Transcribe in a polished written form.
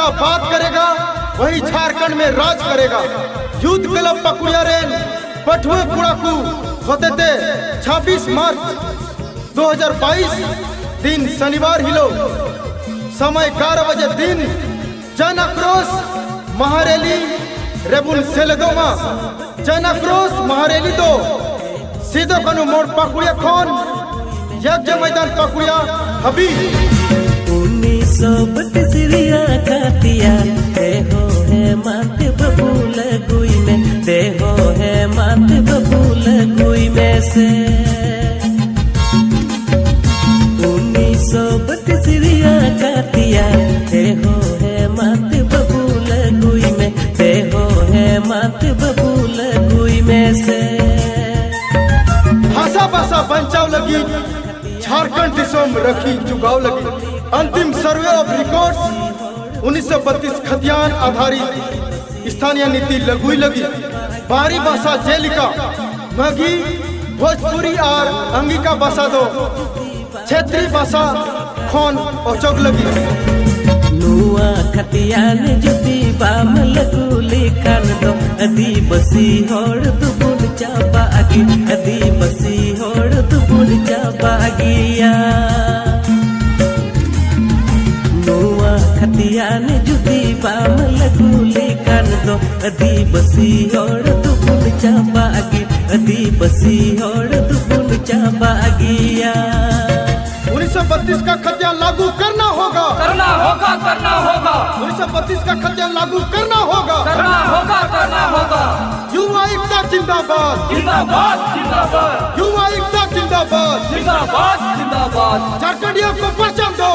का बात करेगा वही झारखंड में राज करेगा। यूथ क्लब पकुड़िया रेन पठवे पुड़ाकू होते थे 26 मार्च 2022 दिन शनिवार हिलो समय 11 बजे दिन जन आक्रोश महारैली रेबुल सेलेदोमा जन आक्रोश महारैली दो सीधो कनु मोड़ पकुड़िया खोन यज्ञ मैदान पकुड़िया हबी 1932 कातिया देहो है माते बबूल गुई में देहो है माते बबूल गुई में से 1932 कातिया देहो है माते बबूल गुई में देहो है माते बबूल गुई में से भाषा भाषा बंचाव लगी झारखंड दिशों रखी चुगाव लगी। अंतिम सर्वे ऑफ रिकॉर्ड्स 1932 खतियान आधारित स्थानीय नीति लगुई लगी। बारी भाषा जेलिका मगी भोजपुरी और अंगिका भाषा दो क्षेत्रीय भाषा खोन और चौक लगी। नुआ खतियान जुती बाम लगुली कान दो आदिवासी होड़ दुबुन चाबागी आदिवासी होड़ दुबुन चाबागिया नुआ खतियान जुती बाम लगुली कान दो आदिवासी होड़ दुबुन चाबागी आदिवासी होड़ दुबुन चाबागिया। 1932 का खतियान लागू करना होगा 1932 का खतियान लागू करना होगा। युवा एकता जिंदाबाद युवा एकता जिंदाबाद। झारखंडियों को पहचान दो